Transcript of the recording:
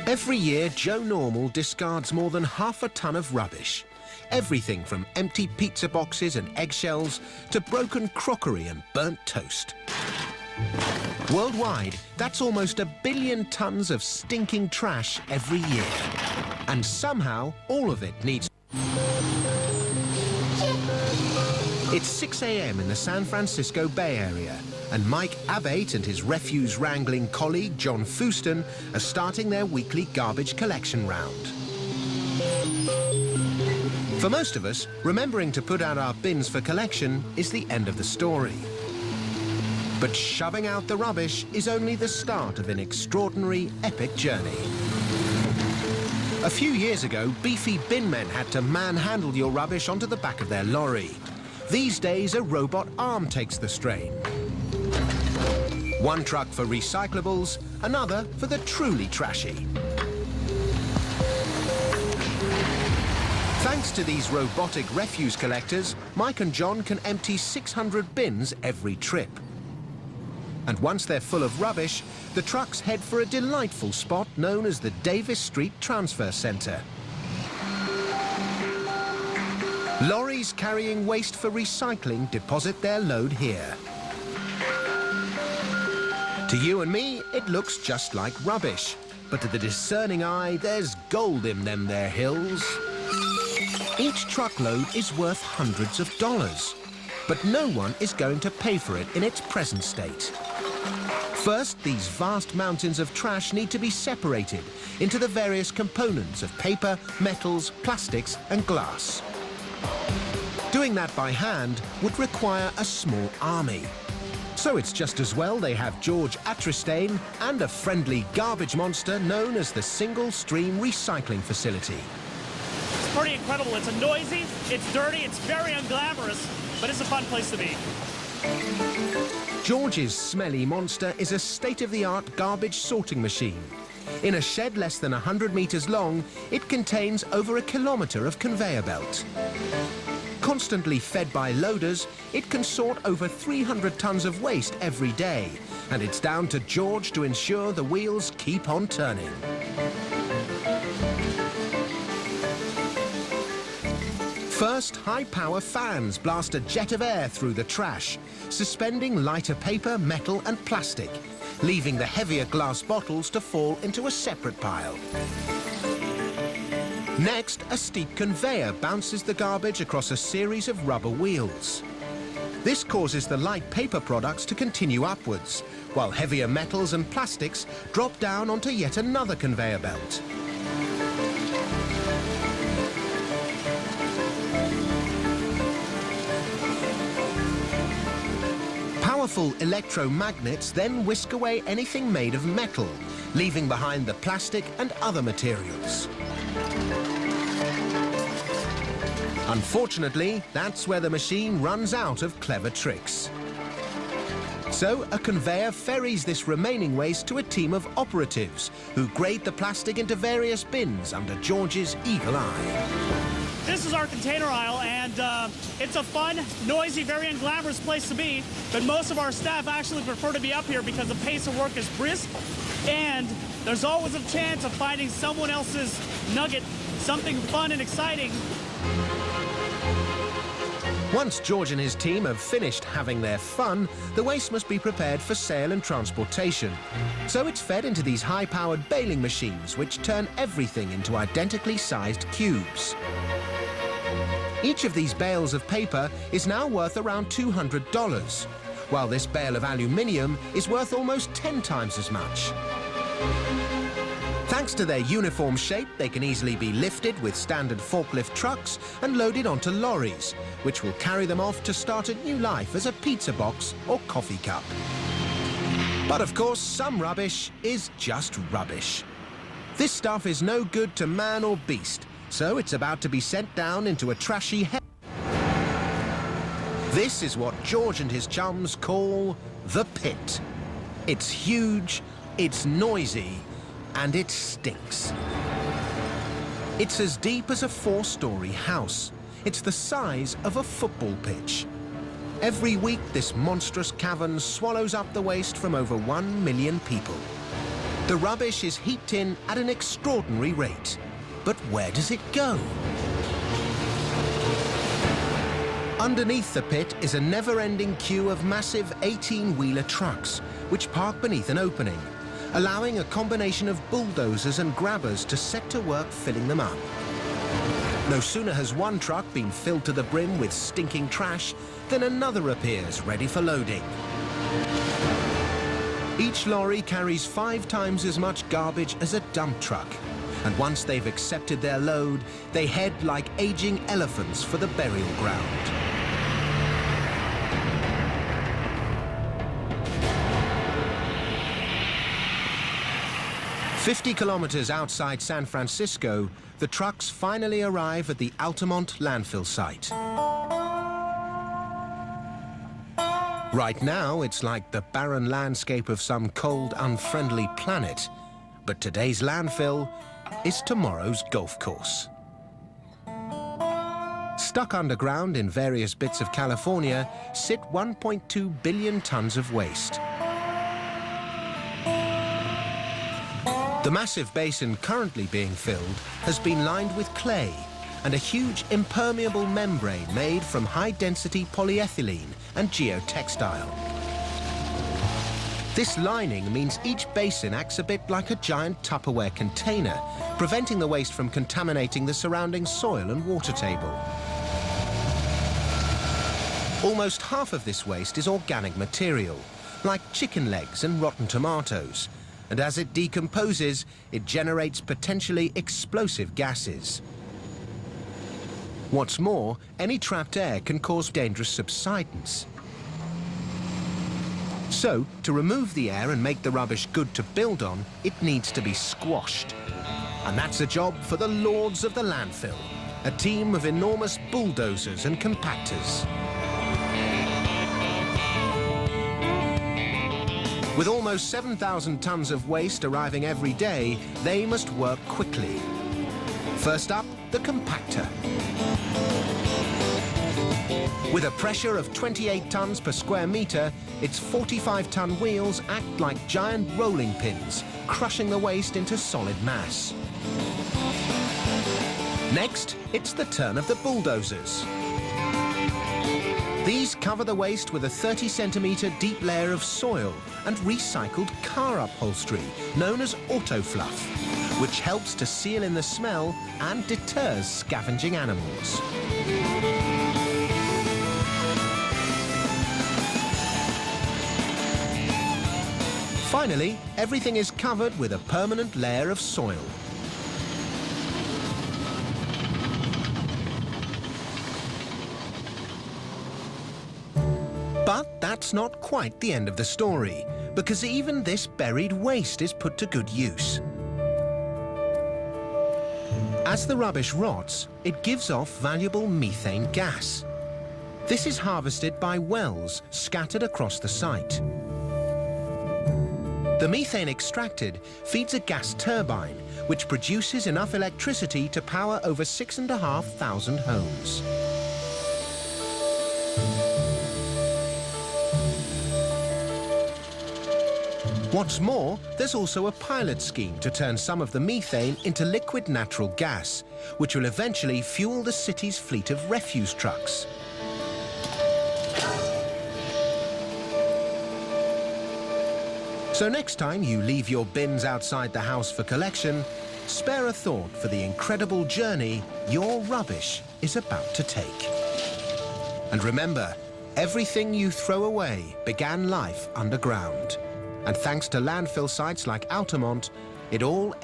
Every year, Joe Normal discards more than half a ton of rubbish. Everything from empty pizza boxes and eggshells to broken crockery and burnt toast. Worldwide, that's almost 1 billion tons of stinking trash every year. And somehow, all of it needs... It's 6 a.m. in the San Francisco Bay Area, and Mike Abbate and his refuse-wrangling colleague, John Fuston, are starting their weekly garbage collection round. For most of us, remembering to put out our bins for collection is the end of the story. But shoving out the rubbish is only the start of an extraordinary, epic journey. A few years ago, beefy bin men had to manhandle your rubbish onto the back of their lorry. These days, a robot arm takes the strain. One truck for recyclables, another for the truly trashy. Thanks to these robotic refuse collectors, Mike and John can empty 600 bins every trip. And once they're full of rubbish, the trucks head for a delightful spot known as the Davis Street Transfer Center. Lorries carrying waste for recycling deposit their load here. To you and me, it looks just like rubbish. But to the discerning eye, there's gold in them there hills. Each truckload is worth hundreds of dollars. But no one is going to pay for it in its present state. First, these vast mountains of trash need to be separated into the various components of paper, metals, plastics and glass. Doing that by hand would require a small army. So it's just as well they have George Atristane and a friendly garbage monster known as the Single Stream Recycling Facility. It's pretty incredible. It's noisy, it's dirty, it's very unglamorous, but it's a fun place to be. George's smelly monster is a state-of-the-art garbage sorting machine. In a shed less than 100 meters long, it contains over 1 kilometer of conveyor belt. Constantly fed by loaders, it can sort over 300 tons of waste every day, and it's down to George to ensure the wheels keep on turning. First, high-power fans blast a jet of air through the trash, suspending lighter paper, metal and plastic, leaving the heavier glass bottles to fall into a separate pile. Next, a steep conveyor bounces the garbage across a series of rubber wheels. This causes the light paper products to continue upwards, while heavier metals and plastics drop down onto yet another conveyor belt. Powerful electromagnets then whisk away anything made of metal, leaving behind the plastic and other materials. Unfortunately, that's where the machine runs out of clever tricks. So a conveyor ferries this remaining waste to a team of operatives who grade the plastic into various bins under George's eagle eye. This is our container aisle, and it's a fun, noisy, very unglamorous place to be, but most of our staff actually prefer to be up here because the pace of work is brisk, and there's always a chance of finding someone else's nugget, something fun and exciting. Once George and his team have finished having their fun, the waste must be prepared for sale and transportation. So it's fed into these high-powered baling machines, which turn everything into identically sized cubes. Each of these bales of paper is now worth around $200, while this bale of aluminium is worth almost 10 times as much. Thanks to their uniform shape, they can easily be lifted with standard forklift trucks and loaded onto lorries, which will carry them off to start a new life as a pizza box or coffee cup. But of course, some rubbish is just rubbish. This stuff is no good to man or beast, so it's about to be sent down into a trashy hell. This is what George and his chums call the pit. It's huge, it's noisy, and it stinks. It's as deep as a 4-story house. It's the size of a football pitch. Every week, this monstrous cavern swallows up the waste from over 1 million people. The rubbish is heaped in at an extraordinary rate. But where does it go? Underneath the pit is a never-ending queue of massive 18-wheeler trucks, which park beneath an opening, allowing a combination of bulldozers and grabbers to set to work filling them up. No sooner has one truck been filled to the brim with stinking trash than another appears ready for loading. Each lorry carries 5 times as much garbage as a dump truck, and once they've accepted their load, they head like aging elephants for the burial ground. "50 kilometers outside San Francisco, the trucks finally arrive at the Altamont landfill site. Right now, it's like the barren landscape of some cold, unfriendly planet. But today's landfill is tomorrow's golf course. Stuck underground in various bits of California sit 1.2 billion tons of waste. The massive basin currently being filled has been lined with clay and a huge impermeable membrane made from high-density polyethylene and geotextile. This lining means each basin acts a bit like a giant Tupperware container, preventing the waste from contaminating the surrounding soil and water table. Almost half of this waste is organic material, like chicken legs and rotten tomatoes, and as it decomposes, it generates potentially explosive gases. What's more, any trapped air can cause dangerous subsidence. So, to remove the air and make the rubbish good to build on, it needs to be squashed. And that's a job for the lords of the landfill, a team of enormous bulldozers and compactors. With almost 7,000 tons of waste arriving every day, they must work quickly. First up, the compactor. With a pressure of 28 tons per square metre, its 45-ton wheels act like giant rolling pins, crushing the waste into solid mass. Next, it's the turn of the bulldozers. These cover the waste with a 30-centimetre deep layer of soil and recycled car upholstery, known as autofluff, which helps to seal in the smell and deters scavenging animals. Finally, everything is covered with a permanent layer of soil. But that's not quite the end of the story, because even this buried waste is put to good use. As the rubbish rots, it gives off valuable methane gas. This is harvested by wells scattered across the site. The methane extracted feeds a gas turbine, which produces enough electricity to power over 6,500 homes. What's more, there's also a pilot scheme to turn some of the methane into liquid natural gas, which will eventually fuel the city's fleet of refuse trucks. So next time you leave your bins outside the house for collection, spare a thought for the incredible journey your rubbish is about to take. And remember, everything you throw away began life underground. And thanks to landfill sites like Altamont, it all